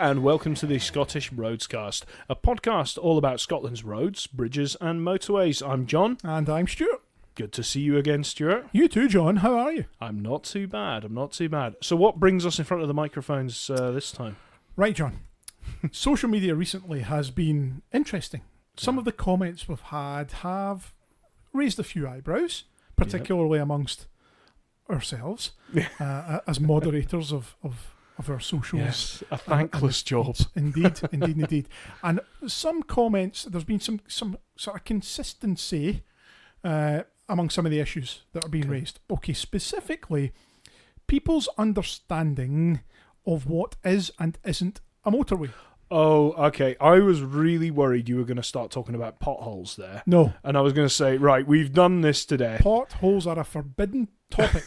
and welcome to the Scottish Roadscast, a podcast all about Scotland's roads, bridges and motorways. I'm John. And I'm Stuart. Good to see you again, Stuart. You too, John. How are you? I'm not too bad. So what brings us in front of the microphones this time? Right, John. Social media recently has been interesting. Some of the comments we've had have raised a few eyebrows, particularly amongst ourselves as moderators of our socials. Yes, a thankless job. Indeed. And some comments, there's been some sort of consistency among some of the issues that are being raised. Okay, specifically, people's understanding of what is and isn't a motorway. Oh, okay. I was really worried you were going to start talking about potholes there. No. And I was going to say, right, we've done this today. Potholes are a forbidden topic.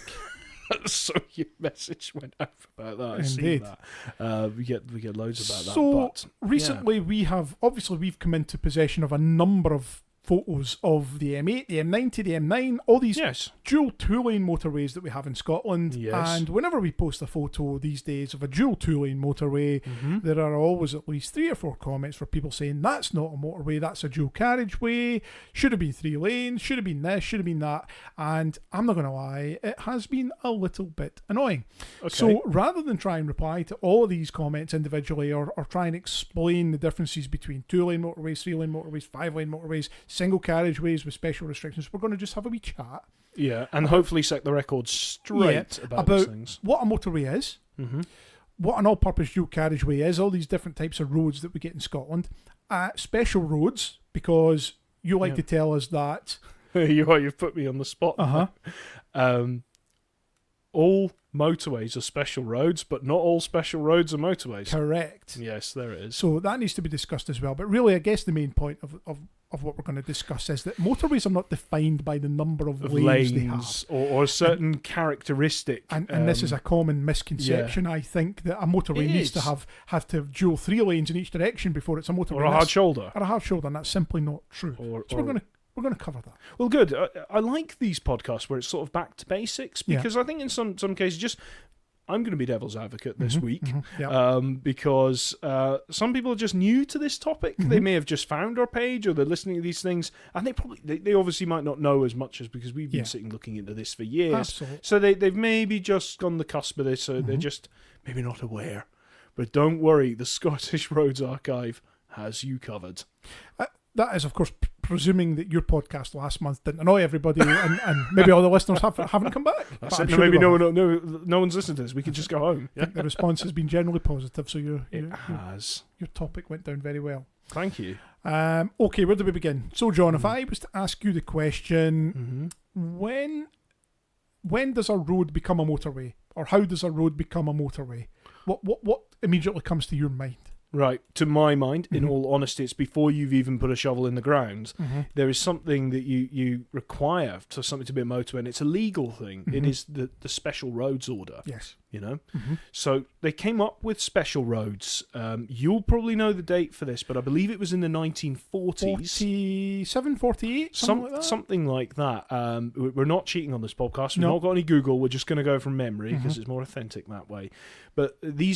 So your message went out about that. Indeed. I see that. We get loads about that. So recently we've come into possession of a number of photos of the M8, the M90, the M9, all these dual two-lane motorways that we have in Scotland. Yes. And whenever we post a photo these days of a dual two-lane motorway, there are always at least 3 or 4 comments for people saying, that's not a motorway, that's a dual carriageway, should have been 3 lanes, should have been this, should have been that. And I'm not going to lie, it has been a little bit annoying. Okay. So rather than try and reply to all of these comments individually or try and explain the differences between 2-lane motorways, 3-lane motorways, 5-lane motorways, single carriageways with special restrictions, we're going to just have a wee chat. Yeah, and hopefully set the record straight about these things. What a motorway is, what an all-purpose dual carriageway is, all these different types of roads that we get in Scotland, special roads, because you like to tell us that... You've put me on the spot. All motorways are special roads, but not all special roads are motorways. Correct. Yes, there it is. So that needs to be discussed as well. But really, I guess the main point of what we're going to discuss is that motorways are not defined by the number of lanes they have. Or a certain characteristic. And this is a common misconception, I think, that a motorway needs to have to dual 3 lanes in each direction before it's a motorway. Or a hard shoulder. Or a hard shoulder, and that's simply not true. So we're going to cover that. Well, good. I like these podcasts where it's sort of back to basics, because I think in some cases, I'm going to be devil's advocate this week, because some people are just new to this topic. They may have just found our page, or they're listening to these things, and they obviously might not know as much as, because we've been sitting looking into this for years. Absolutely. So they've maybe just on the cusp of this, so they're just maybe not aware. But don't worry, the Scottish Roads Archive has you covered. That is, of course, presuming that your podcast last month didn't annoy everybody, and maybe all the listeners haven't come back. Maybe no one's listening to this. We can just go home. I think the response has been generally positive, so your topic went down very well. Thank you. Okay, where do we begin? So, John, if I was to ask you the question, when does a road become a motorway, or how does a road become a motorway? What immediately comes to your mind? Right, to my mind, in all honesty, it's before you've even put a shovel in the ground. There is something that you require for something to be a motorway, and it's a legal thing. It is the Special Roads Order. Yes. You know? So they came up with special roads. You'll probably know the date for this, but I believe it was in the 1940s. 47, 48, something like that. We're not cheating on this podcast. We've not got any Google. We're just going to go from memory, because it's more authentic that way. But the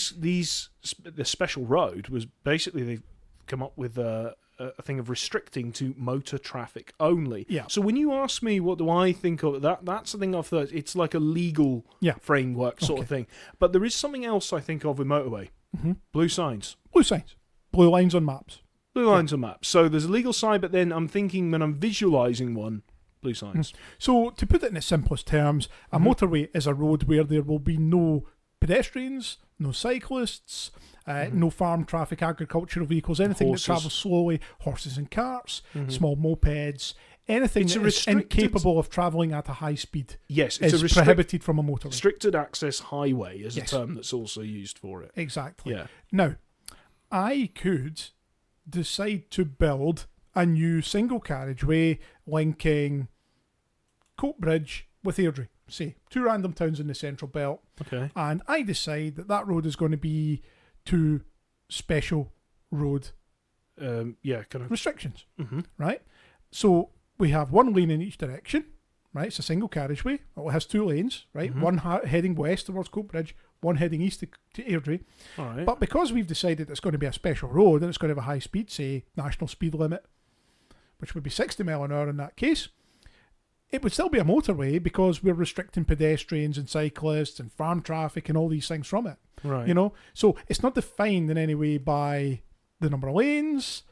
special road was basically, they've come up with a thing of restricting to motor traffic only. Yeah. So when you ask me what do I think of that's the thing I've thought. It's like a legal framework sort of thing. But there is something else I think of with motorway. Blue signs. Blue signs. Blue lines on maps. Blue lines on maps. So there's a legal side, but then I'm thinking when I'm visualising one, blue signs. So to put it in the simplest terms, a motorway is a road where there will be no pedestrians, no cyclists, no farm traffic, agricultural vehicles, anything that travels slowly, horses and carts, small mopeds, anything that is incapable of travelling at a high speed. Yes, it's prohibited from a motorway. Restricted access highway is a term that's also used for it. Exactly. Yeah. Now, I could decide to build a new single carriageway linking Coatbridge with Airdrie. Say 2 random towns in the Central Belt. Okay. And I decide that road is going to be to special road restrictions. Right? So we have 1 lane in each direction, right? It's a single carriageway. It has 2 lanes, right? One heading west towards Coatbridge, one heading east to Airdrie. All right. But because we've decided it's going to be a special road and it's going to have a high speed, say, national speed limit, which would be 60 mile an hour in that case, it would still be a motorway because we're restricting pedestrians and cyclists and farm traffic and all these things from it. Right. You know? So it's not defined in any way by the number of lanes.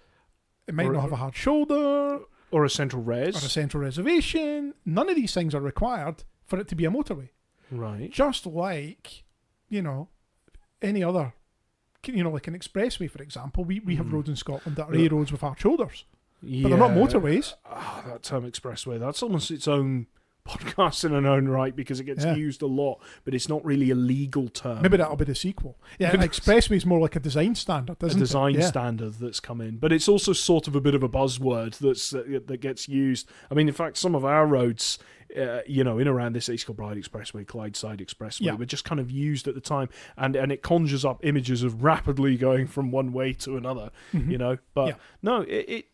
It might not have a hard shoulder. Or a central res. Or a central reservation. None of these things are required for it to be a motorway. Right. Just like, you know, any other, you know, like an expressway, for example. We have roads in Scotland that are A roads with hard shoulders. Yeah. But they're not motorways. That term expressway, that's almost its own podcast in its own right because it gets used a lot, but it's not really a legal term. Maybe that'll be the sequel. Yeah, expressway is more like a design standard, isn't it? A design standard that's come in. But it's also sort of a bit of a buzzword that gets used. I mean, in fact, some of our roads, you know, in around this East Kilbride Expressway, Clydeside Expressway, were just kind of used at the time, and it conjures up images of rapidly going from one way to another, you know. But no,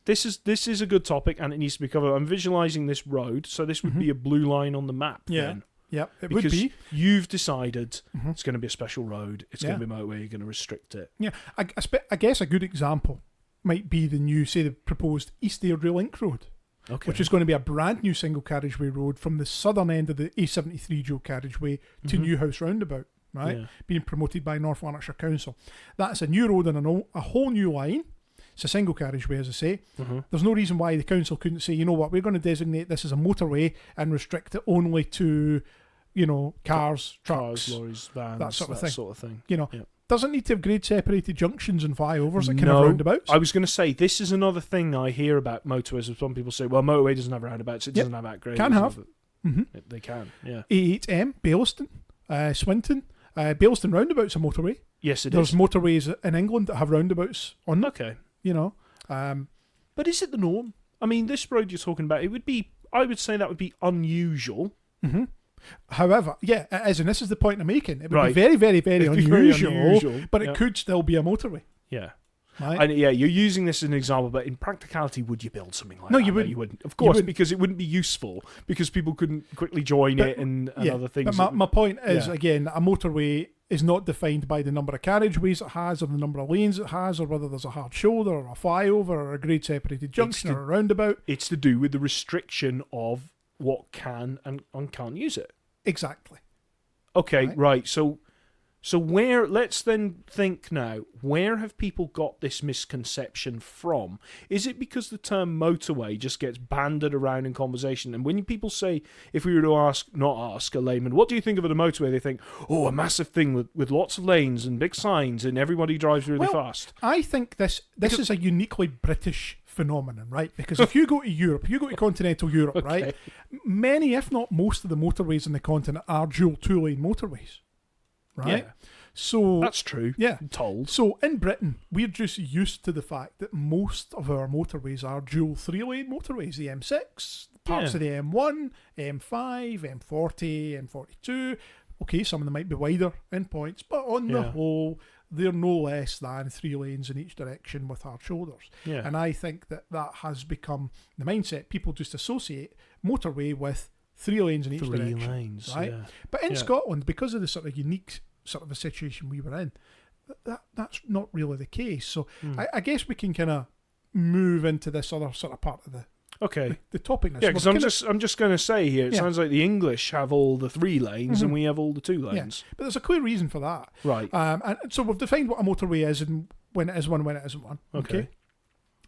this is a good topic, and it needs to be covered. I'm visualising this road, so this would be a blue line on the map. Then. Yeah, it because would be. You've decided it's going to be a special road. It's going to be motorway. You're going to restrict it. Yeah, I guess a good example might be the proposed East Airdrie Link Road. Okay. Which is going to be a brand new single carriageway road from the southern end of the A73 dual carriageway to Newhouse Roundabout, right? Yeah. Being promoted by North Lanarkshire Council. That's a new road and a whole new line. It's a single carriageway, as I say. There's no reason why the council couldn't say, you know what, we're going to designate this as a motorway and restrict it only to, you know, cars, trucks, lorries, vans, that sort of thing. You know. Yep. Doesn't need to have grade separated junctions and flyovers that can have roundabouts. I was going to say, this is another thing I hear about motorways. Some people say, well, motorway doesn't have roundabouts, it doesn't have outgrades. Can have. They can, yeah. A8M, Baillieston, Swinton. Baillieston roundabout's a motorway. Yes, it There's is. motorways in England that have roundabouts on them. Okay. You know. But is it the norm? I mean, this road you're talking about, I would say that would be unusual. However, yeah, it is, and this is the point I'm making. It would be very, very, very unusual, but it could still be a motorway. Yeah. Right? And you're using this as an example, but in practicality, would you build something like that? No, you wouldn't. You wouldn't. Of course, because it wouldn't be useful, because people couldn't quickly join it and other things. But my point is, again, a motorway is not defined by the number of carriageways it has, or the number of lanes it has, or whether there's a hard shoulder, or a flyover, or a grade-separated junction, or a roundabout. It's to do with the restriction of what can and can't use it. Exactly. Okay, right. So where, let's then think now, where have people got this misconception from? Is it because the term motorway just gets banded around in conversation? And when people say, if we were to not ask a layman, what do you think of a motorway? They think, oh, a massive thing with lots of lanes and big signs and everybody drives really fast. I think this is a uniquely British phenomenon, right? Because if you go to Europe, you go to continental Europe, right? Many, if not most of the motorways in the continent are dual two-lane motorways. Right? Yeah. So that's true. Yeah. I'm told. So in Britain, we're just used to the fact that most of our motorways are dual three-lane motorways. The M6, parts of the M1, M5, M40, M42. Okay, some of them might be wider endpoints, but on the whole, they're no less than 3 lanes in each direction with hard shoulders. Yeah. And I think that has become the mindset. People just associate motorway with 3 lanes in each direction. 3 lanes, right? yeah. But in Scotland, because of the sort of unique sort of a situation we were in, that's not really the case. So I guess we can kind of move into this other sort of part of the topic. Yeah, because I'm just going to say here, it sounds like the English have all the 3 lanes and we have all the 2 lanes. Yeah. But there's a clear reason for that. Right. And so we've defined what a motorway is and when it is one, when it isn't one. Okay.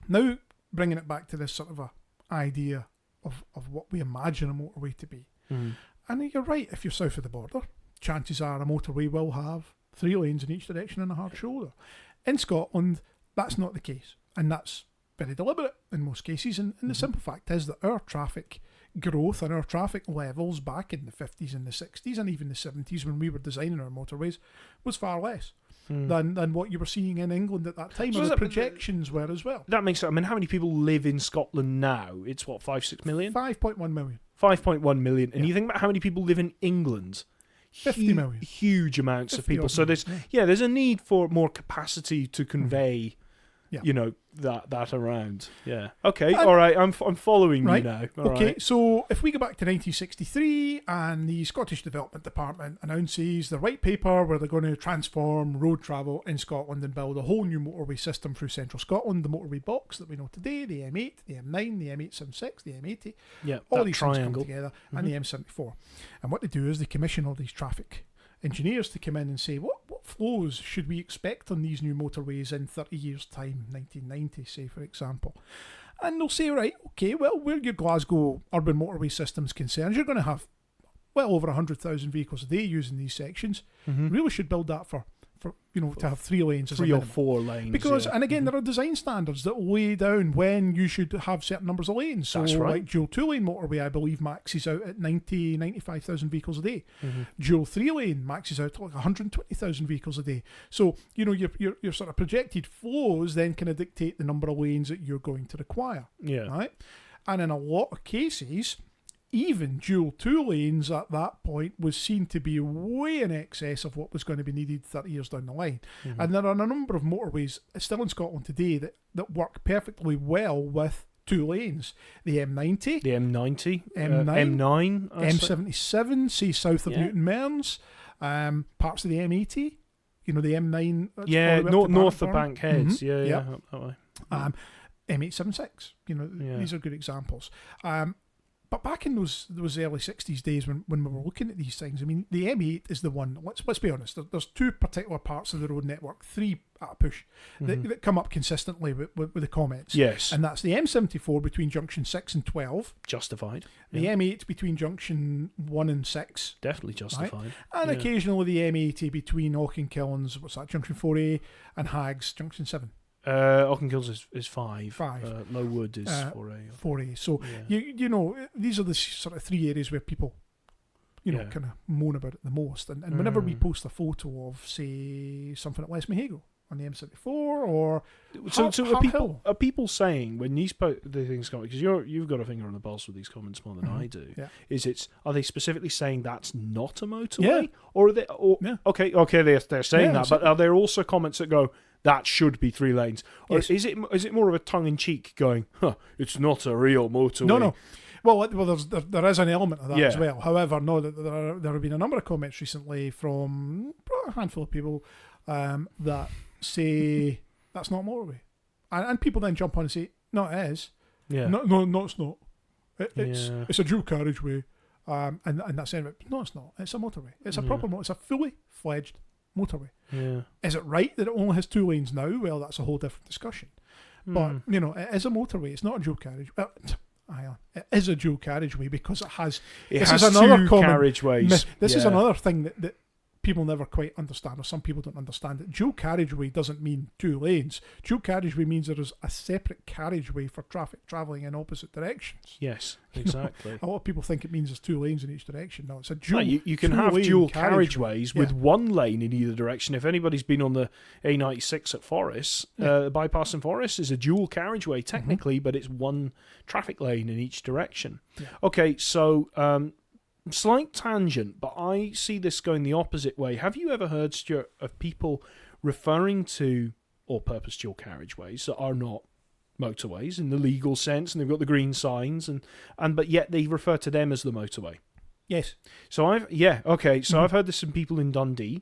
Now, bringing it back to this sort of a idea of what we imagine a motorway to be. And you're right, if you're south of the border, chances are a motorway will have 3 lanes in each direction and a hard shoulder. In Scotland, that's not the case. And that's very deliberate in most cases. And the simple fact is that our traffic growth and our traffic levels back in the 50s and the 60s and even the 70s when we were designing our motorways was far less than what you were seeing in England at that time. So the projections were as well. That makes sense. I mean, how many people live in Scotland now? It's what, 5-6 million? 5.1 million. 5.1 million. And you think about how many people live in England? 50 million. Huge amounts of people. So there's a need for more capacity to convey that around. Yeah. Okay. All right. I'm following you now. All okay. Right. So if we go back to 1963 and the Scottish Development Department announces the white paper where they're going to transform road travel in Scotland and build a whole new motorway system through central Scotland, the motorway box that we know today, the M8, the M9, the M876, the M80, all these things come together, and the M74. And what they do is they commission all these traffic engineers to come in and say, what flows should we expect on these new motorways in 30 years' time, 1990, say, for example. And they'll say, right, okay, well, where your Glasgow urban motorway system's concerned, you're going to have well over 100,000 vehicles a day using these sections. Really should build that for to have 3 lanes as a minimum. 3 or 4 lanes. Because, and again, there are design standards that lay down when you should have certain numbers of lanes. So, That's right. like dual 2-lane motorway, I believe, maxes out at 95,000 vehicles a day. Dual 3-lane maxes out to like 120,000 vehicles a day. So, your sort of projected flows then kind of dictate the number of lanes that you're going to require. Yeah. Right? And in a lot of cases, even dual 2 lanes at that point was seen to be way in excess of what was going to be needed 30 years down the line. And there are a number of motorways still in Scotland today that work perfectly well with 2 lanes. The M90, The M90, M9, M9, M77, say south of Newton Mearns, parts of the M80, the M9. north of Bankheads. Yeah, up that way. M876, these are good examples. But back in those early 60s days when we were looking at these things, I mean, the M8 is the one, let's be honest, there's 2 particular parts of the road network, 3 at a push, that come up consistently with the comments. Yes. And that's the M74 between junction 6 and 12. Justified. The M8 between junction 1 and 6. Definitely justified. Right? And occasionally the M80 between Auchenkilns, junction 4A, and Hags, junction 7. Auchenkilns is 5. 5. Low Wood is 4A. 4A. So, these are the sort of 3 areas where people, kind of moan about it the most. And whenever we post a photo of, say, something at West Mahago on the M74 or are people saying when these the things come, because you've got a finger on the pulse with these comments more than I do, are they specifically saying that's not a motorway? Or are they okay they're saying that, but are there also comments that go, that should be 3 lanes? Or is it more of a tongue-in-cheek going, it's not a real motorway? No. Well, there is an element of that as well. However, no, there have been a number of comments recently from a handful of people that say that's not a motorway. And people then jump on and say, no, it is. Yeah. No, it's not. It's a dual carriageway. And that's it. No, it's not. It's a motorway. It's a proper motorway. It's a fully fledged motorway. Yeah. Is it right that it only has 2 lanes now? Well, that's a whole different discussion. But, it is a motorway. It's not a dual carriage. It is a dual carriageway because it has... This is another 2 carriageways. This is another thing that people never quite understand, or some people don't understand it. Dual carriageway doesn't mean 2 lanes. Dual carriageway means there is a separate carriageway for traffic travelling in opposite directions. Yes, exactly. A lot of people think it means there's 2 lanes in each direction. No, it's a dual. You can have dual carriageways with 1 lane in either direction. If anybody's been on the A96 at Forest, bypass in Forest is a dual carriageway technically, but it's 1 traffic lane in each direction. Yeah. Okay, so... slight tangent, but I see this going the opposite way. Have you ever heard, Stuart, of people referring to all-purpose dual carriageways that are not motorways in the legal sense, and they've got the green signs, but yet they refer to them as the motorway? Yes. So I've heard this from people in Dundee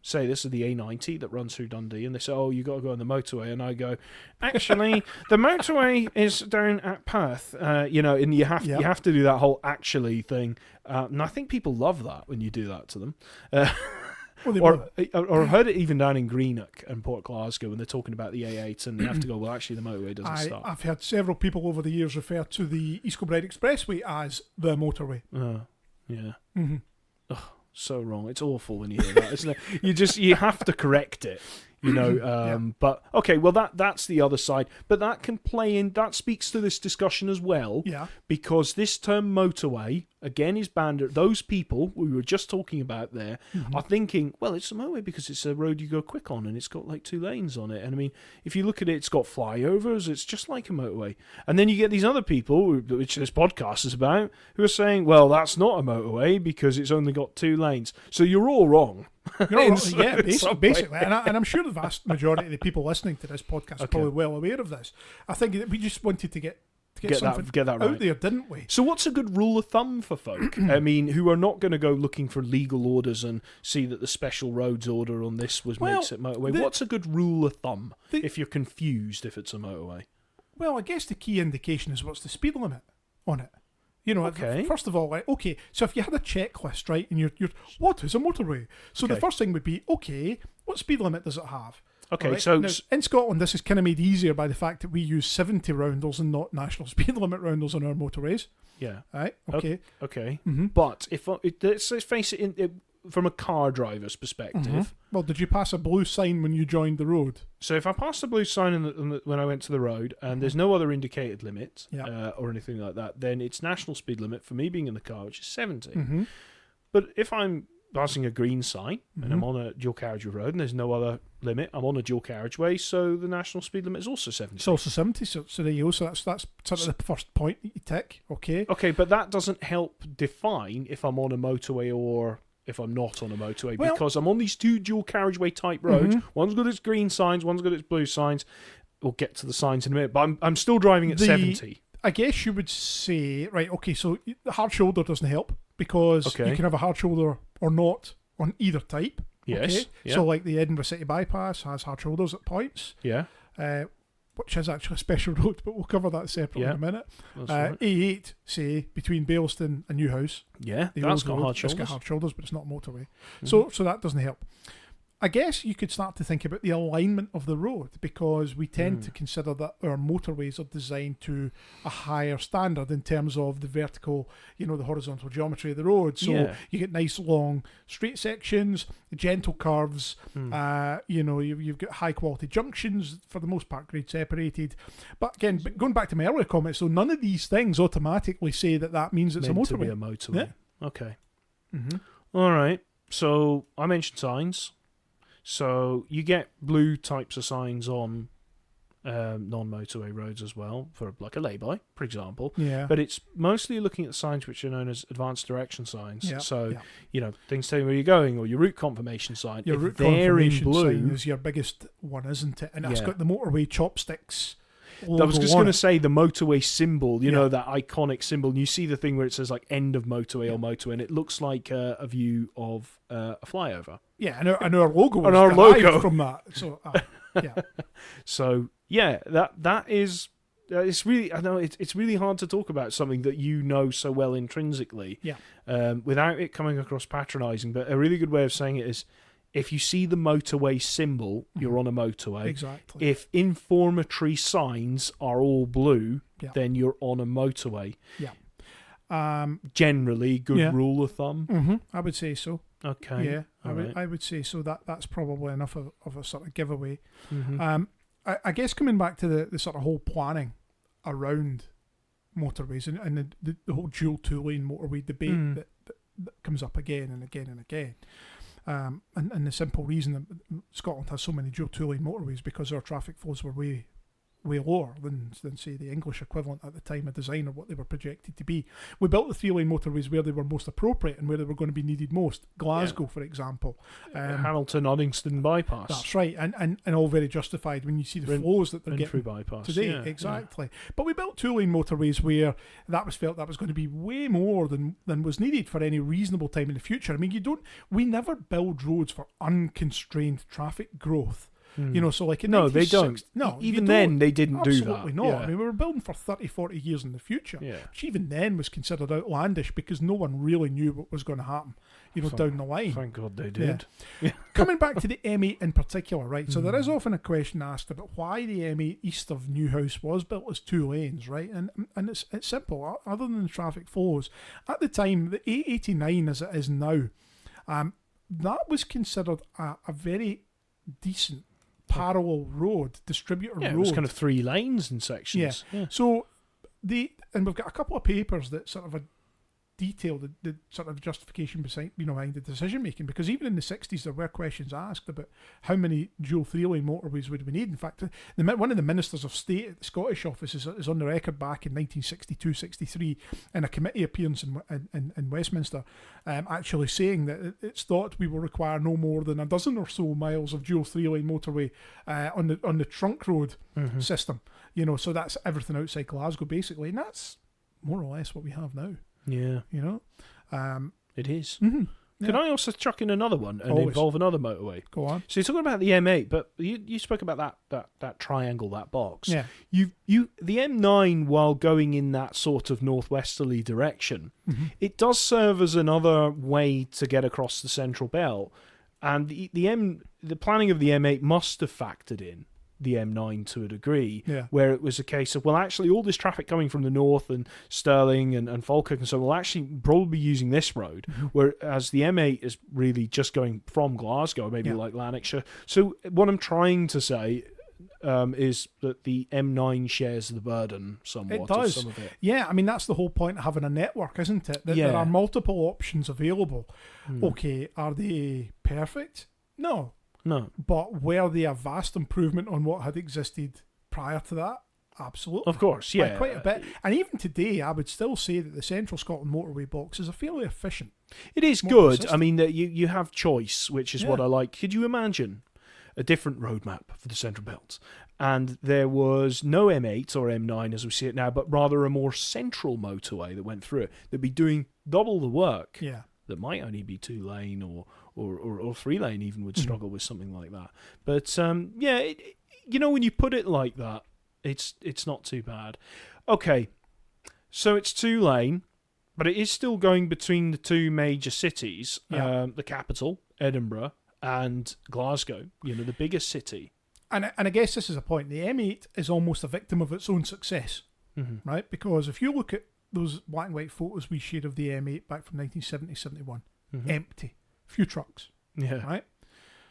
say this is the A90 that runs through Dundee, and they say, oh, you got to go on the motorway, and I go, actually, the motorway is down at Perth, and you have to do that whole actually thing, and I think people love that when you do that to them. Or I've heard it even down in Greenock and Port Glasgow when they're talking about the A8 and they have to go, well, actually, the motorway doesn't start. I've heard several people over the years refer to the East Kilbride Expressway as the motorway. Yeah. Mm-hmm. Oh, so wrong. It's awful when you hear that, isn't it? You have to correct it. But okay, well that's the other side, but that can play in, that speaks to this discussion as well, because this term motorway again is banned. Those people we were just talking about there are thinking, well, it's a motorway because it's a road you go quick on and it's got like 2 lanes on it, and I mean, if you look at it, it's got flyovers, it's just like a motorway. And then you get these other people, which this podcast is about, who are saying, well, that's not a motorway because it's only got 2 lanes. So you're all wrong. You're not, yeah, basically. And I'm sure the vast majority of the people listening to this podcast are probably well aware of this. I think that we just wanted to get something that right out there, didn't we? So what's a good rule of thumb for folk? I mean, who are not going to go looking for legal orders and see that the special roads order on this makes it motorway? What's a good rule of thumb if you're confused if it's a motorway? Well, I guess the key indication is what's the speed limit on it. You know, first of all, so if you had a checklist, right, and you're what is a motorway? So the first thing would be, what speed limit does it have? Okay, right? so now, in Scotland, this is kind of made easier by the fact that we use 70 roundels and not national speed limit roundels on our motorways. Yeah. Right. Okay. Okay. Mm-hmm. But let's face it, from a car driver's perspective. Mm-hmm. Well, did you pass a blue sign when you joined the road? So if I passed the blue sign when I went to the road and there's no other indicated limit or anything like that, then it's national speed limit for me being in the car, which is 70. Mm-hmm. But if I'm passing a green sign and I'm on a dual carriageway road and there's no other limit, I'm on a dual carriageway, so the national speed limit is also 70. It's also 70, so there you go. So that's sort of the first point that you tick. Okay, but that doesn't help define if I'm on a motorway or if I'm not on a motorway, because I'm on these two dual carriageway type roads. One's got its green signs, one's got its blue signs. We'll get to the signs in a minute, but I'm still driving at 70. I guess you would say, right, okay, so the hard shoulder doesn't help because you can have a hard shoulder or not on either type. Yes. Okay? Yeah. So like the Edinburgh City Bypass has hard shoulders at points. Yeah. Which is actually a special road, but we'll cover that separately in a minute. Right. A8, say, between Bailston and Newhouse. Yeah, that's got hard shoulders. It's got hard shoulders, but it's not motorway. So that doesn't help. I guess you could start to think about the alignment of the road, because we tend to consider that our motorways are designed to a higher standard in terms of the vertical, the horizontal geometry of the road. So you get nice long straight sections, gentle curves, you've got high quality junctions, for the most part grade separated. But again, going back to my earlier comments, so none of these things automatically say that means it's meant a motorway. To be a motorway. Yeah. Okay. Mm-hmm. All right. So I mentioned signs. So you get blue types of signs on non-motorway roads as well, for like a lay-by, for example. Yeah. But it's mostly looking at signs which are known as advanced direction signs. Yeah. So, things telling where you're going, or your route confirmation sign. Your route confirmation sign is your biggest one, isn't it? And it's got the motorway chopsticks. I was just going to say the motorway symbol, you know, that iconic symbol. And you see the thing where it says like end of motorway or motorway, and it looks like a view of a flyover. Yeah, and our logo and our logo from that. So, So that is it's really, I know it's really hard to talk about something that you know so well intrinsically, without it coming across patronising. But a really good way of saying it is, if you see the motorway symbol, you're on a motorway. Exactly. If informatory signs are all blue, then you're on a motorway. Yeah. Generally, good rule of thumb. Mm-hmm. I would say so. Okay. Yeah, I would say so. That's probably enough of a sort of giveaway. Mm-hmm. I guess coming back to the sort of whole planning around motorways and the whole dual two-lane motorway debate that comes up again and again and again. And the simple reason that Scotland has so many dual two-lane motorways because our traffic flows were way lower than say the English equivalent at the time of design, or what they were projected to be. We built the three-lane motorways where they were most appropriate and where they were going to be needed most. Glasgow, for example. Hamilton, Uddingston bypass. That's right, and all very justified when you see the flows that they're getting bypass today. Yeah, exactly. Yeah. But we built two-lane motorways where that was felt that was going to be way more than was needed for any reasonable time in the future. I mean, we never build roads for unconstrained traffic growth. So like in they don't. No, even then they didn't do that. Absolutely not. Yeah. I mean, we were building for 30, 40 years in the future, which even then was considered outlandish because no one really knew what was going to happen, down the line. Thank God they did. Yeah. Coming back to the M8 in particular, right? So there is often a question asked about why the M8 east of Newhouse was built as two lanes, right? And it's simple. Other than the traffic flows, at the time, the A89 as it is now, that was considered a very decent parallel road, distributor road. It was kind of 3 lanes in sections. Yeah. So we've got a couple of papers that sort of detail, the sort of justification behind the decision making, because even in the 60s there were questions asked about how many dual 3-lane motorways would we need. In fact, one of the ministers of state at the Scottish office is on the record back in 1962-63 in a committee appearance in Westminster, actually saying that it's thought we will require no more than a dozen or so miles of dual 3-lane motorway on the trunk road system. So that's everything outside Glasgow basically, and that's more or less what we have now. Yeah. It is. Mm-hmm. Yeah. Can I also chuck in another one and involve another motorway? Go on. So you're talking about the M8, but you spoke about that triangle, that box. Yeah. The M9, while going in that sort of northwesterly direction, it does serve as another way to get across the Central Belt, and the planning of the M8 must have factored in the M9 to a degree, where it was a case of, well, actually all this traffic coming from the north and Stirling and Falkirk and so on will actually probably be using this road, whereas the M8 is really just going from Glasgow, maybe like Lanarkshire. So what I'm trying to say is that the M9 shares the burden somewhat. It does. Of some of it. Yeah, I mean, that's the whole point of having a network, isn't it? That there are multiple options available. Okay, are they perfect? No. But were they a vast improvement on what had existed prior to that? Absolutely. Of course, yeah. By quite a bit. And even today, I would still say that the Central Scotland Motorway box is a fairly efficient. It is good. I mean, you have choice, which is what I like. Could you imagine a different roadmap for the Central Belt? And there was no M8 or M9 as we see it now, but rather a more central motorway that went through it. That'd be doing double the work. Yeah. That might only be 2-lane or 3-lane even would struggle with something like that. But when you put it like that, it's not too bad. Okay, so it's 2-lane, but it is still going between the two major cities, the capital, Edinburgh, and Glasgow, the biggest city. And I guess this is a point. The M8 is almost a victim of its own success, right? Because if you look at those black and white photos we shared of the M8 back from 1970-71, empty. Few trucks. Yeah. Right?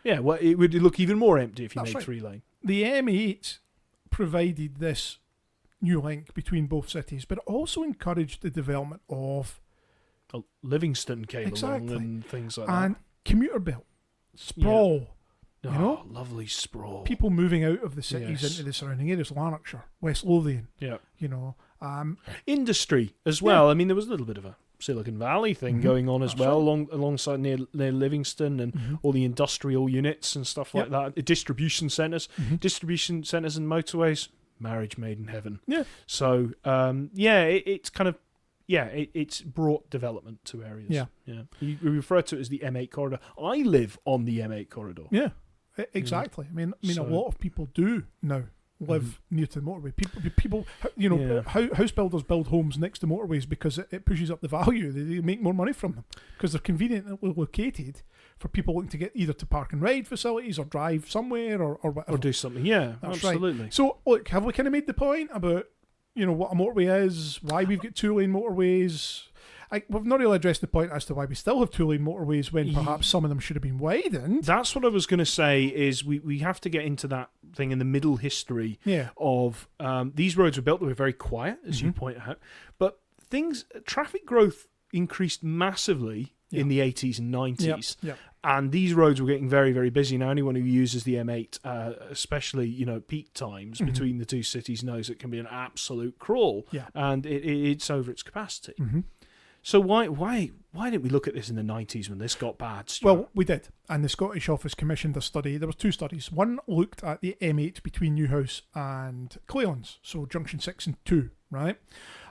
Yeah, well, it would look even more empty if you made 3-lane. The M8 provided this new link between both cities, but it also encouraged the development of Livingston came along and things like that. And commuter belt. Sprawl. Yeah. Lovely sprawl. People moving out of the cities into the surrounding areas, Lanarkshire, West Lothian. Yeah. Industry as well. I mean, there was a little bit of a Silicon Valley thing going on as well, alongside near Livingston and all the industrial units and stuff like that. Distribution centres. Distribution centres and motorways. Marriage made in heaven. Yeah. So, it's kind of, it's brought development to areas. Yeah. You refer to it as the M8 corridor. I live on the M8 corridor. Yeah, exactly. I mean, a lot of people do now live near to the motorway. People, house builders build homes next to motorways because it pushes up the value. They make more money from them because they're conveniently located for people looking to get either to park and ride facilities or drive somewhere or whatever. Or do something. Yeah, that's absolutely. Right. So, look, have we kind of made the point about what a motorway is, why we've got 2-lane motorways? We've not really addressed the point as to why we still have 2-lane motorways when perhaps some of them should have been widened. That's what I was going to say, is we have to get into that thing in the middle history of these roads were built, they were very quiet, as you point out, but traffic growth increased massively in the 80s and 90s. And these roads were getting very, very busy. Now, anyone who uses the M8, especially peak times between the two cities, knows it can be an absolute crawl, and it's over its capacity. So why didn't we look at this in the 90s when this got bad, Stuart? Well, we did, and the Scottish Office commissioned a study. There was 2 studies. One looked at the M8 between Newhouse and Clayons, so junction 6 and 2, right?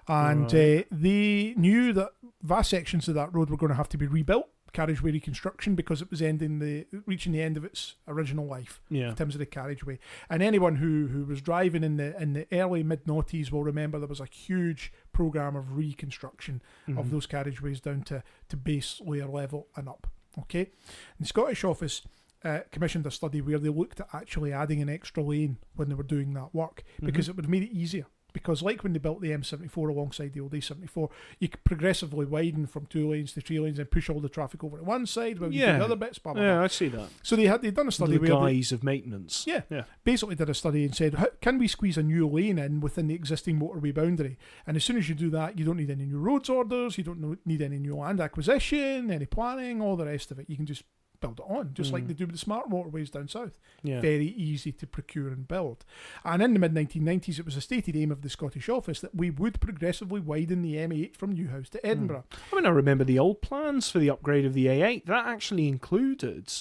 And they knew that vast sections of that road were going to have to be rebuilt, carriageway reconstruction, because it was reaching the end of its original life in terms of the carriageway. And anyone who was driving in the early mid-noughties will remember there was a huge programme of reconstruction of those carriageways down to base layer level and up. Okay, and the Scottish Office commissioned a study where they looked at actually adding an extra lane when they were doing that work, because it would have made it easier. because like when they built the M74 alongside the old A74, you could progressively widen from 2 lanes to 3 lanes and push all the traffic over to one side while you do the other bits. Blah, blah, blah. Yeah, I see that. So they'd done a study the where guise of maintenance. Yeah, basically did a study and said, can we squeeze a new lane in within the existing motorway boundary? And as soon as you do that, you don't need any new roads orders, you don't need any new land acquisition, any planning, all the rest of it. You can just build it on, just like they do with the smart motorways down south. Yeah. Very easy to procure and build. And in the mid-1990s, it was a stated aim of the Scottish Office that we would progressively widen the M8 from Newhouse to Edinburgh. I mean, I remember the old plans for the upgrade of the A8. That actually included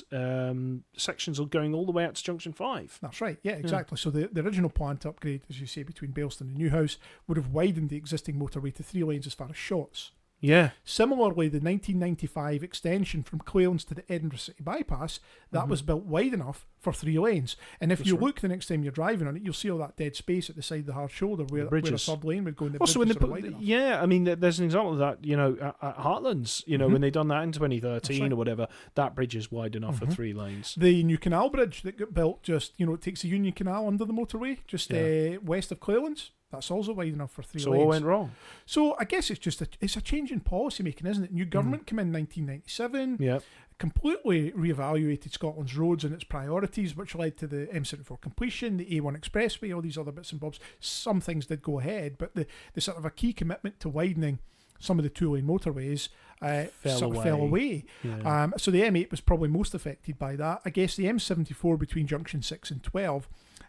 sections going all the way out to Junction 5. That's right, yeah, exactly. So the original plan to upgrade, as you say, between Bailston and Newhouse would have widened the existing motorway to 3 lanes as far as Shotts. Yeah. Similarly, the 1995 extension from Clelands to the Edinburgh City Bypass, that was built wide enough for 3 lanes. And if you look the next time you're driving on it, you'll see all that dead space at the side of the hard shoulder where a third lane would go in the also, bridges are wide enough. Yeah, I mean, there's an example of that, at Heartlands, when they done that in 2013 or whatever, that bridge is wide enough for 3 lanes. The new canal bridge that got built just, it takes the Union Canal under the motorway, just west of Clelands. That's also wide enough for 3 lanes. So all went wrong. So I guess it's just a change in policy making, isn't it? New government came in 1997. Yeah. Completely reevaluated Scotland's roads and its priorities, which led to the M74 completion, the A1 Expressway, all these other bits and bobs. Some things did go ahead, but the sort of a key commitment to widening some of the 2-lane motorways fell away. Yeah. So the M8 was probably most affected by that. I guess the M74 between Junction 6 and 12,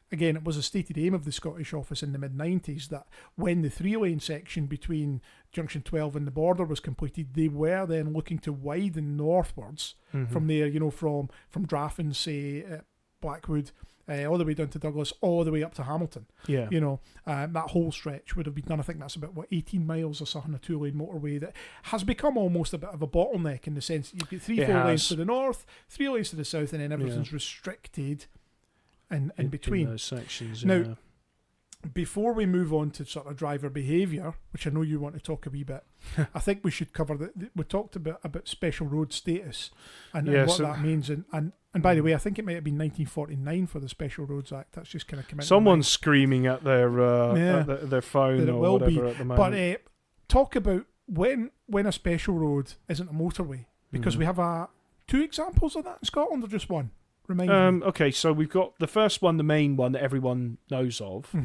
again, it was a stated aim of the Scottish Office in the mid-90s that when the 3-lane section between Junction 12 and the border was completed, they were then looking to widen northwards from there, from Draffin, say, Blackwood, all the way down to Douglas, all the way up to Hamilton. Yeah. That whole stretch would have been done. I think that's about, 18 miles or something, a 2-lane motorway that has become almost a bit of a bottleneck in the sense that you've got 4 lanes to the north, 3 lanes to the south, and then everything's restricted in between. In those sections, Now, before we move on to sort of driver behaviour, which I know you want to talk a wee bit, I think we should cover we talked about special road status and what that means. And by the way, I think it might have been 1949 for the Special Roads Act. That's just kind of come out. Someone's screaming at their phone or whatever at the moment. But talk about when a special road isn't a motorway, because we have 2 examples of that in Scotland, or just one? Okay, so we've got the first one, the main one that everyone knows of,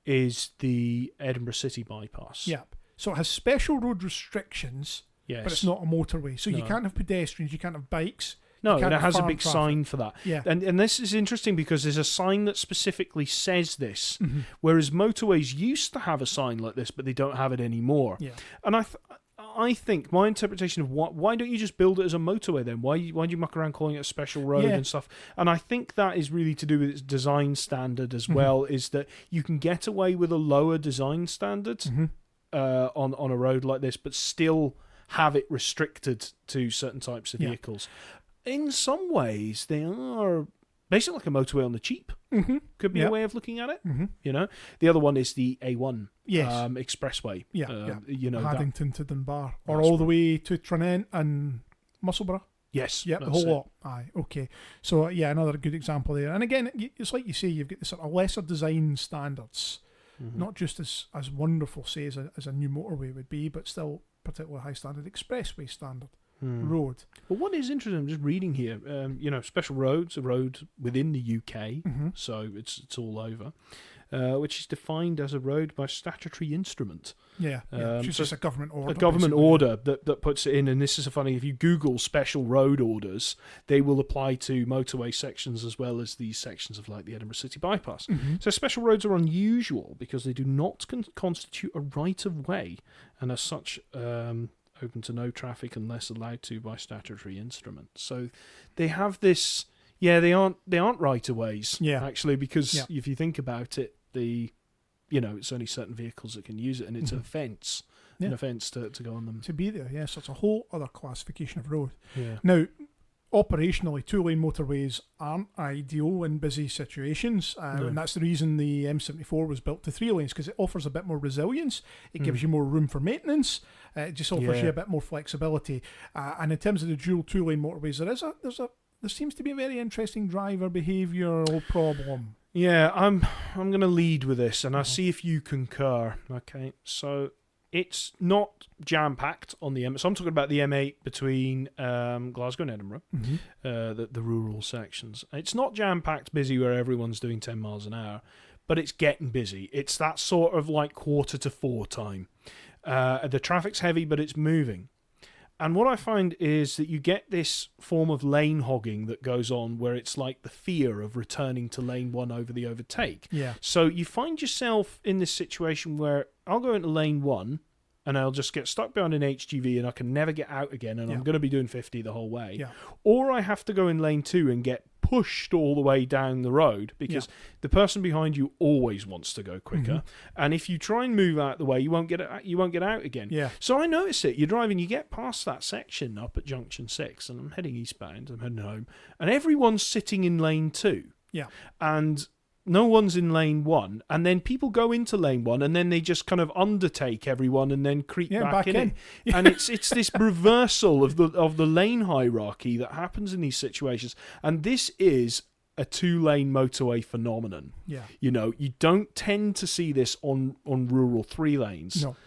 is the Edinburgh City Bypass. Yep. So it has special road restrictions, but it's not a motorway. So you can't have pedestrians, you can't have bikes. No, and it has a big sign for that. Yeah. And this is interesting because there's a sign that specifically says this, whereas motorways used to have a sign like this, but they don't have it anymore. Yeah. And I think my interpretation of why don't you just build it as a motorway then? Why do you muck around calling it a special road and stuff? And I think that is really to do with its design standard as well, is that you can get away with a lower design standard on a road like this, but still have it restricted to certain types of vehicles. In some ways, they are basically like a motorway on the cheap. Could be a way of looking at it. The other one is the A1 expressway. Haddington to Dunbar, or all the way to Tranent and Musselburgh. Yes. Yep, the whole lot. Aye, okay. So another good example there. And again, it's like you say, you've got the sort of lesser design standards, not just as wonderful, say, as a new motorway would be, but still particularly high standard expressway standard. Road. Well, what is interesting, I'm just reading here, special roads, a road within the UK, so it's all over, which is defined as a road by statutory instrument. Which is just a government order. A government order that puts it in, and this is funny, if you Google special road orders, they will apply to motorway sections as well as these sections of like the Edinburgh City Bypass. So special roads are unusual because they do not constitute a right of way, and as such, open to no traffic unless allowed to by statutory instruments. So they have this. They aren't right of ways. Actually, because if you think about it, it's only certain vehicles that can use it, and it's an offence. An offence to go on them. To be there, so it's a whole other classification of road. Now, operationally, 2-lane motorways aren't ideal in busy situations, and that's the reason the M74 was built to 3 lanes, because it offers a bit more resilience. It gives you more room for maintenance. It just offers you a bit more flexibility. And in terms of the dual 2-lane motorways, there seems to be a very interesting driver behavioural problem. Yeah, I'm going to lead with this, and I'll see if you concur. Okay, so it's not jam-packed on the M8. So I'm talking about the M8 between Glasgow and Edinburgh, the rural sections. It's not jam-packed busy where everyone's doing 10 miles an hour, but it's getting busy. It's that sort of like 3:45 time. The traffic's heavy, but it's moving. And what I find is that you get this form of lane hogging that goes on where it's like the fear of returning to lane 1 over the overtake. Yeah. So you find yourself in this situation where I'll go into lane 1 and I'll just get stuck behind an HGV and I can never get out again, and I'm going to be doing 50 the whole way. Yeah. Or I have to go in lane 2 and get pushed all the way down the road because the person behind you always wants to go quicker, and if you try and move out the way, you won't get out again. Yeah. So I notice it. You're driving, you get past that section up at junction 6, and I'm heading eastbound. I'm heading home, and everyone's sitting in lane 2. Yeah. And no one's in lane 1, and then people go into lane 1, and then they just kind of undertake everyone and then creep back in. And it's this reversal of the lane hierarchy that happens in these situations. And this is a 2-lane motorway phenomenon. Yeah. You don't tend to see this on rural 3 lanes. No.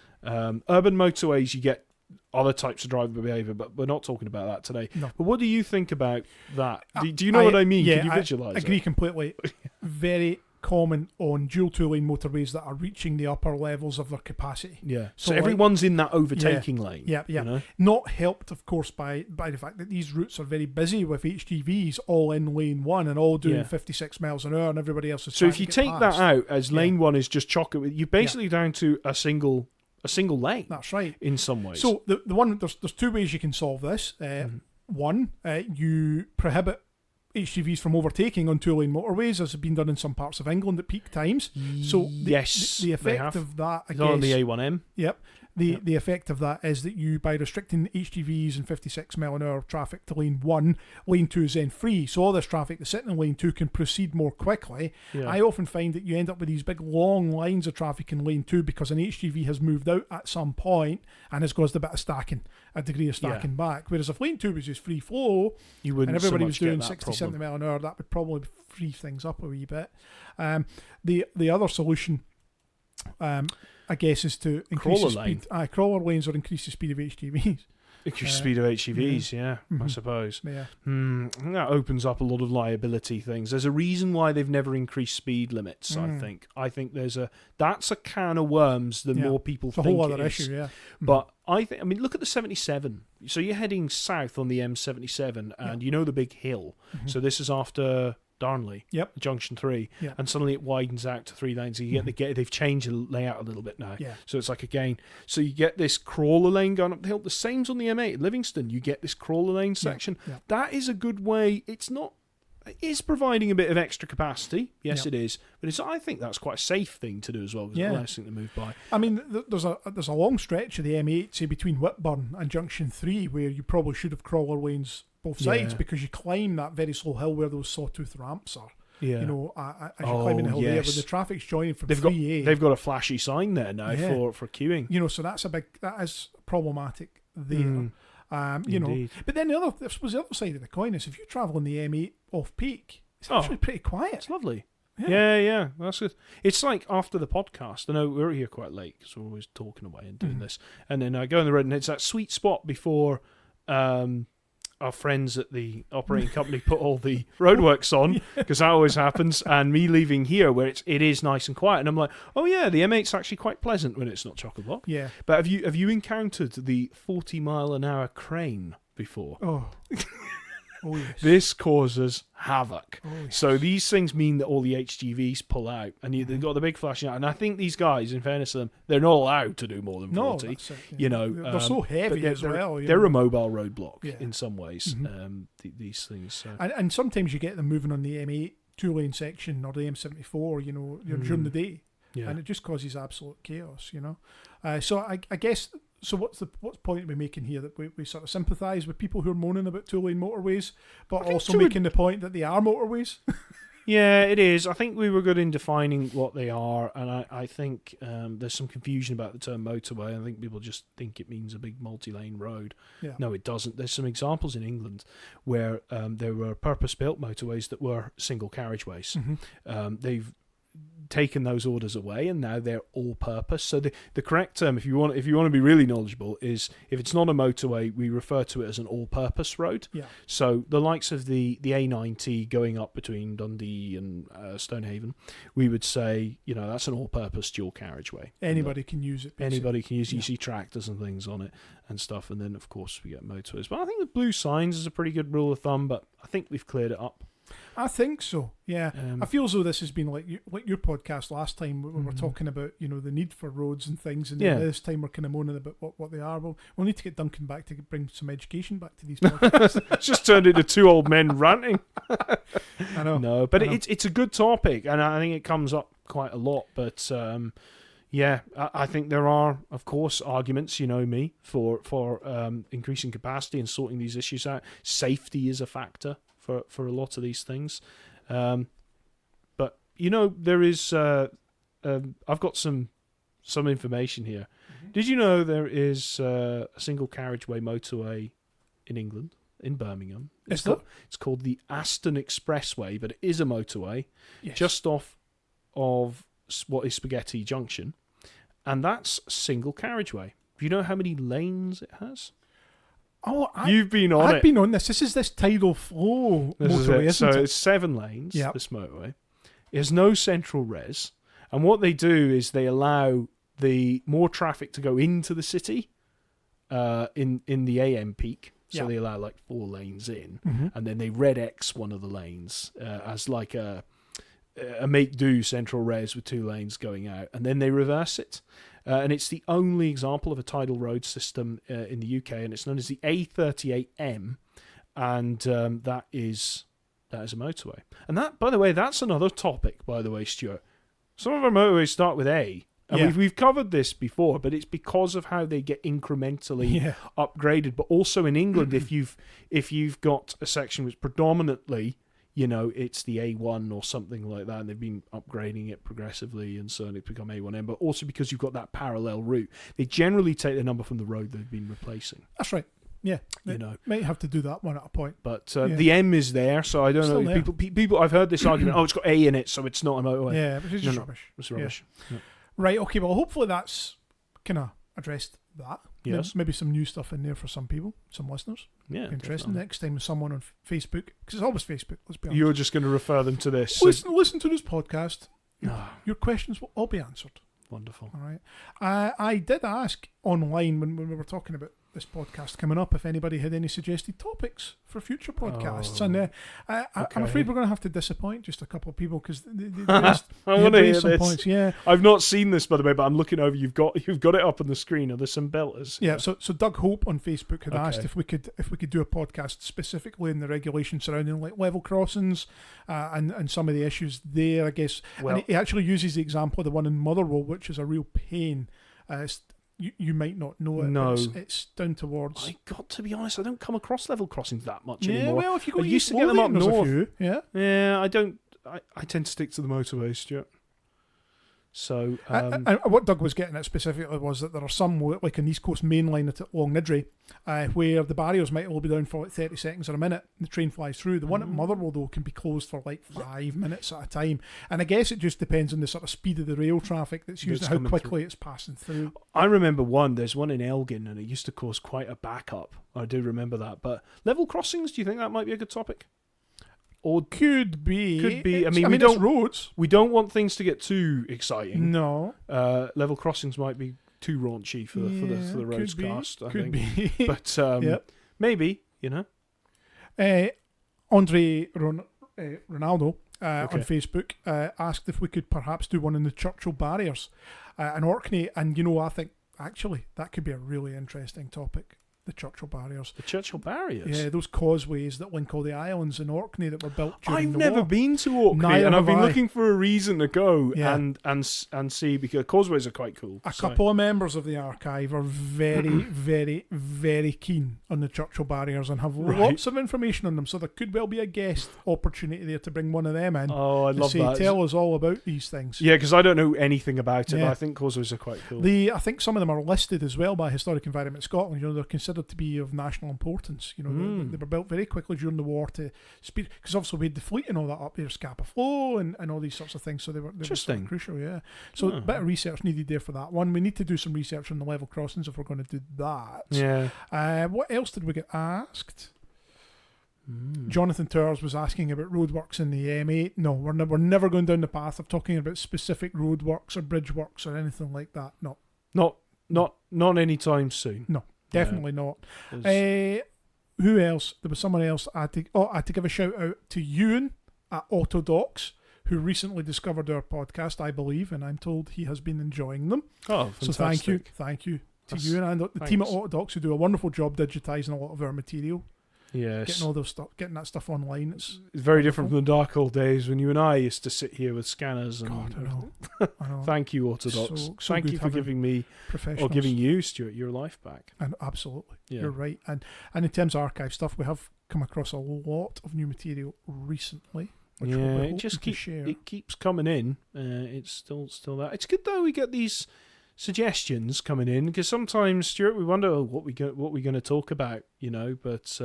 Urban motorways, you get other types of driver behaviour, but we're not talking about that today. No. But what do you think about that? Do you know what I mean? Yeah, Can you visualise it? I agree completely. Very common on dual 2-lane motorways that are reaching the upper levels of their capacity. Yeah. So everyone's in that overtaking lane. Yeah, yeah. You know? Not helped, of course, by the fact that these routes are very busy with HGVs all in lane 1 and all doing 56 miles an hour, and everybody else is So trying if you to get take past. that out as lane 1 is just chock-a-block, you're basically down to a single lane. That's right. In some ways. So the one there's 2 ways you can solve this. One, you prohibit HGVs from overtaking on 2-lane motorways, as has been done in some parts of England at peak times. So the effect of that, I guess, on the A1M. Yep. The effect of that is that you, by restricting HGVs and 56 mile an hour traffic to lane 1, lane 2 is then free. So all this traffic that's sitting in lane 2 can proceed more quickly. Yeah. I often find that you end up with these big long lines of traffic in lane 2 because an HGV has moved out at some point and has caused a bit of stacking, a degree of stacking back. Whereas if lane 2 was just free flow and everybody was doing 60, 70 mile an hour, that would probably free things up a wee bit. The other solution, I guess, is to increase the speed. Crawler lanes or increase the speed of HGVs. Increase the speed of HGVs, I suppose. Yeah. That opens up a lot of liability things. There's a reason why they've never increased speed limits, I think. I think that's a can of worms the more people think it is. It's a whole other issue, yeah. But look at the 77. So you're heading south on the M77, and you know the big hill. So this is after Darnley, junction 3, and suddenly it widens out to 3 lanes. So you get they've changed the layout a little bit now. So it's like so you get this crawler lane going up the hill. The same's on the M8 at Livingston. You get this crawler lane section. That is a good way. It is providing a bit of extra capacity. Yes, it is. But I think that's quite a safe thing to do as well, because it allows things to move by. I mean, there's a long stretch of the M8, say between Whitburn and junction 3, where you probably should have crawler lanes both sides, because you climb that very slow hill where those sawtooth ramps are. Yeah. As you're climbing the hill there, when the traffic's joining from 3A. They've got a flashy sign there now for queuing. So that is problematic there. But then the other side of the coin is if you travel on the M8 off peak, it's actually pretty quiet. It's lovely. Yeah, that's good. It's like after the podcast. I know we're here quite late because we're always talking away and doing this, and then I go on the road and it's that sweet spot before our friends at the operating company put all the roadworks on, because that always happens, and me leaving here where it is nice and quiet, and I'm like, oh yeah, the M8's actually quite pleasant when it's not chock-a-block. Yeah. But have you encountered the 40 mile an hour crane before? Oh yes. This causes havoc. Oh, yes. So these things mean that all the HGVs pull out, and they've got the big flashing out. And I think these guys, in fairness to them, they're not allowed to do more than 40. No, that's it, they're so heavy as well. They're a mobile roadblock in some ways. These things. So. And sometimes you get them moving on the M8 2-lane section or the M74. During the day, and it just causes absolute chaos. So I guess. So what's point we're making here, that we sort of sympathise with people who are moaning about 2-lane motorways, but also making the point that they are motorways? Yeah, it is. I think we were good in defining what they are, and I think there's some confusion about the term motorway. I think people just think it means a big multi-lane road. Yeah. No, it doesn't. There's some examples in England where there were purpose-built motorways that were single carriageways. They've taken those orders away, and now they're all-purpose. So the correct term, if you want to be really knowledgeable, is if it's not a motorway, we refer to it as an all-purpose road. Yeah. So the likes of the A90 going up between Dundee and Stonehaven, we would say, that's an all-purpose dual carriageway. Anybody can use it. Basically. Anybody can use. You see tractors and things on it and stuff, and then of course we get motorways. But I think the blue signs is a pretty good rule of thumb. But I think we've cleared it up. I think so. Yeah, I feel as though this has been like your podcast last time. We were talking about the need for roads and things, and this time we're kind of moaning about what they are. We'll need to get Duncan back to bring some education back to these podcasts. It's just turned into two old men ranting. I know. No, but it's a good topic, and I think it comes up quite a lot. But I think there are, of course, arguments. Me for increasing capacity and sorting these issues out. Safety is a factor for a lot of these things. But there is I've got some information here. Did you know there is a single carriageway motorway in England, in Birmingham? It's called the Aston Expressway, but it is a motorway just off of what is Spaghetti Junction, and that's single carriageway. Do you know how many lanes it has? Oh, you've been on it. I've been on this. This is this tidal flow motorway, isn't it? So it's 7 lanes, this motorway. It has no central res. And what they do is they allow the more traffic to go into the city in the AM peak. So they allow like 4 lanes in. And then they red X one of the lanes as like a make-do central res with 2 lanes going out. And then they reverse it. And it's the only example of a tidal road system in the UK, and it's known as the A38M, and that is a motorway. And that, by the way, that's another topic, by the way, Stuart. Some of our motorways start with A, and we've covered this before, but it's because of how they get incrementally upgraded. But also in England, if you've got a section which predominantly it's the A1 or something like that, and they've been upgrading it progressively, and so it's become A1M, but also because you've got that parallel route, they generally take the number from the road they've been replacing. That's right. Yeah, might have to do that one at a point. But the M is there, so I don't know. People, I've heard this argument, it's got A in it, so it's not a motorway. Yeah, which is just rubbish. It's rubbish. Yeah. Right, okay, well, hopefully that's kind of addressed that. Yes. Maybe some new stuff in there for some people, some listeners. Yeah, interesting. Definitely. Next time, someone on Facebook, because it's always Facebook. Let's be honest. You're just going to refer them to this. Listen to this podcast. Your questions will all be answered. Wonderful. All right. I did ask online when we were talking about this podcast coming up if anybody had any suggested topics for future podcasts, and I'm afraid we're going to have to disappoint just a couple of people because I want to hear some this. Points. Yeah, I've not seen this, by the way, but I'm looking over. You've got it up on the screen. Are there some belters? Yeah. So Doug Hope on Facebook had asked if we could do a podcast specifically in the regulations surrounding like level crossings and some of the issues there. I guess, and he actually uses the example of the one in Motherwell, which is a real pain. You might not know it. No, it's down towards. I got to be honest, I don't come across level crossings that much anymore. Well, if you go, I used to get them up north. Yeah. I don't. I tend to stick to the motorways, Stuart. So, and what Doug was getting at specifically was that there are some, like an East Coast main line along Niddrie, where the barriers might only be down for like 30 seconds or a minute, and the train flies through. The one at Motherwell, though, can be closed for like 5 minutes at a time. And I guess it just depends on the sort of speed of the rail traffic that's used and how quickly it's passing through. I remember there's one in Elgin, and it used to cause quite a backup. I do remember that. But level crossings, do you think that might be a good topic? Or could be. I mean, we don't roads. We don't want things to get too exciting. No. Level crossings might be too raunchy for the Roadscast. I think. Be. But maybe Andre Ronaldo on Facebook asked if we could perhaps do one in the Churchill barriers in Orkney, and I think actually that could be a really interesting topic. the Churchill barriers. The Churchill barriers? Yeah, those causeways that link all the islands in Orkney that were built during I've the never war. been to Orkney, Neither and I've been have I. looking for a reason to go Yeah. and see, because causeways are quite cool. A couple of members of the archive are very, very, very keen on the Churchill barriers and have lots of information on them, so there could well be a guest opportunity there to bring one of them in. Oh, I'd love that. Tell us all about these things. Yeah, because I don't know anything about it, Yeah. but I think causeways are quite cool. I think some of them are listed as well by Historic Environment Scotland. They're considered to be of national importance. They were built very quickly during the war to speed, because obviously we had the fleet and all that up there, Scapa Flow and all these sorts of things. So they were sort of crucial. Yeah. So a bit of research needed there for that one. We need to do some research on the level crossings if we're going to do that. Yeah. What else did we get asked? Jonathan Towers was asking about roadworks in the M8. No, we're never going down the path of talking about specific roadworks or bridge works or anything like that. No. Not anytime soon. No, definitely not. Who else? There was someone else. I had to give a shout out to Ewan at Autodocs, who recently discovered our podcast, I believe, and I'm told he has been enjoying them. Oh, fantastic. So thank you to Ewan and the team at Autodocs, who do a wonderful job digitising a lot of our material. Yes. Getting that stuff online. It's very different from the dark old days when you and I used to sit here with scanners. And God, I know. Thank you, Orthodox. So Thank you for giving me, or giving you, Stuart, your life back. And absolutely, you're right. And in terms of archive stuff, we have come across a lot of new material recently. Which it just keeps coming in. It's still that. It's good though. We get these suggestions coming in, because sometimes, Stuart, we wonder what we're going to talk about, but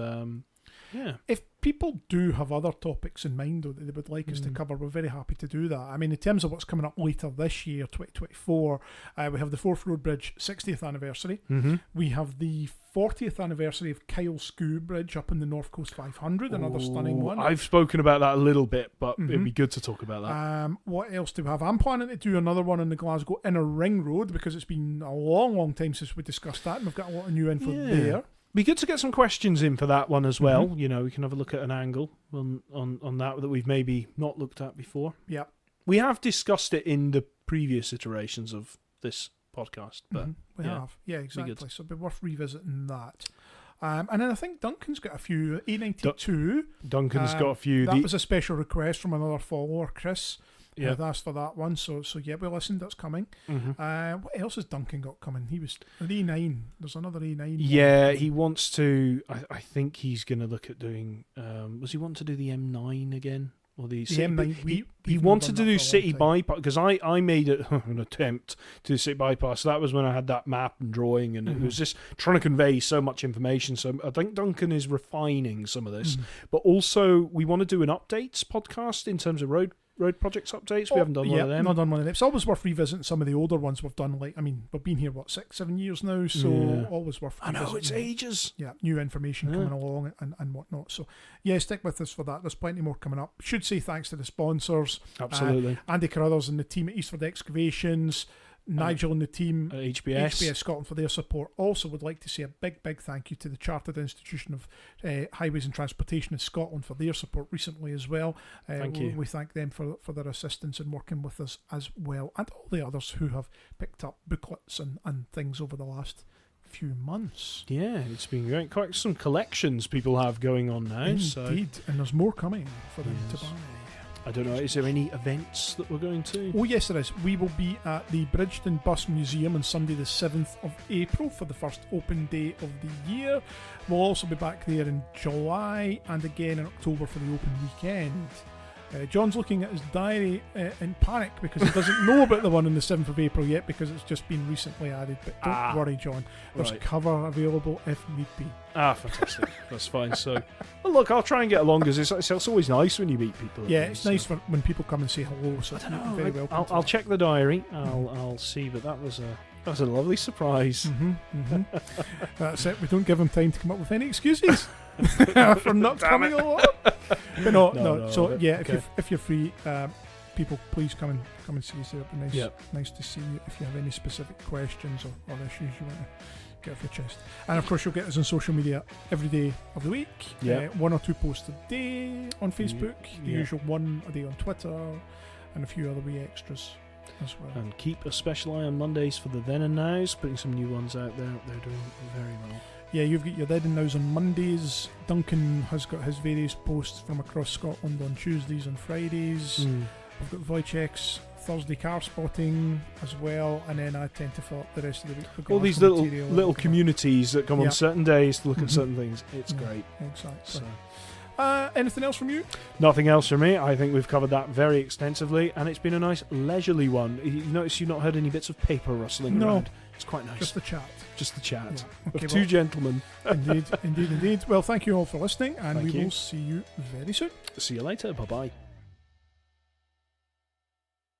if people do have other topics in mind that they would like us to cover, we're very happy to do that. I mean, in terms of what's coming up later this year, 2024, we have the Forth Road Bridge 60th anniversary. We have the 40th anniversary of Kyle Skoo Bridge up in the North Coast 500, another stunning one. I've spoken about that a little bit, but it'd be good to talk about that. What else do we have? I'm planning to do another one on the Glasgow Inner Ring Road, because it's been a long, long time since we discussed that, and we've got a lot of new info there. Be good to get some questions in for that one as well. We can have a look at an angle on that we've maybe not looked at before. Yeah. We have discussed it in the previous iterations of this podcast, but we have. Yeah, exactly. So it'd be worth revisiting that. And then I think Duncan's got a few. A92. Duncan's got a few. That was a special request from another follower, Chris. Yeah, I've asked for that one, so yeah, we listened. That's coming. What else has Duncan got coming? He was an E9. There's another E9. Yeah, he wants to. I think he's going to look at doing. Was he want to do the M9 again, or the M9? He wanted to do city bypass, because I made an attempt to do city bypass. That was when I had that map and drawing, and it was just trying to convey so much information. So I think Duncan is refining some of this, but also we want to do an updates podcast in terms of road projects updates. We haven't done one of them. Not done one of them. It's always worth revisiting some of the older ones we've done. We've been here 6-7 years now, so always worth. I know, it's ages. Yeah, new information coming along and whatnot. So yeah, stick with us for that. There's plenty more coming up. Should say thanks to the sponsors. Absolutely. Andy Carruthers and the team at Eastford Excavations. Nigel and the team at HBS Scotland for their support. Also would like to say a big thank you to the Chartered Institution of Highways and Transportation in Scotland for their support recently as well. Thank you. We thank them for their assistance in working with us as well, and all the others who have picked up booklets and things over the last few months. Yeah, it's been great. Quite some collections people have going on now. Indeed, and there's more coming for them to buy. I don't know, is there any events that we're going to? Oh yes, there is. We will be at the Bridgeton Bus Museum on Sunday the 7th of April for the first open day of the year. We'll also be back there in July and again in October for the open weekend. John's looking at his diary in panic because he doesn't know about the one on the 7th of April yet, because it's just been recently added. But don't worry, John. There's cover available if need be. Fantastic. That's fine. So, well, look, I'll try and get along, because it's always nice when you meet people. Yeah, it's nice for when people come and say hello. So I don't know. I'll check the diary. I'll see. But that was a lovely surprise. That's it. We don't give him time to come up with any excuses for not coming along. But no. So yeah, if you're free, people, please come and see us there. It'd be nice to see you. If you have any specific questions or issues you want to get off your chest, and of course you'll get us on social media every day of the week. One or two posts a day on Facebook, the usual one a day on Twitter, and a few other wee extras as well. And keep a special eye on Mondays for the then and nows, putting some new ones out there. They're doing very well. Yeah, you've got your Dead and Nows on Mondays. Duncan has got his various posts from across Scotland on Tuesdays and Fridays. We've got Wojciech's Thursday car spotting as well, and then I tend to fill up the rest of the week. All these little communities that come on certain days to look at certain things. It's great. Exactly. So. Anything else from you? Nothing else from me. I think we've covered that very extensively, and it's been a nice leisurely one. You notice you've not heard any bits of paper rustling around. It's quite nice. Just the chat. Yeah. Okay, of two gentlemen. Indeed. Well, thank you all for listening, and we will see you very soon. See you later. Bye-bye.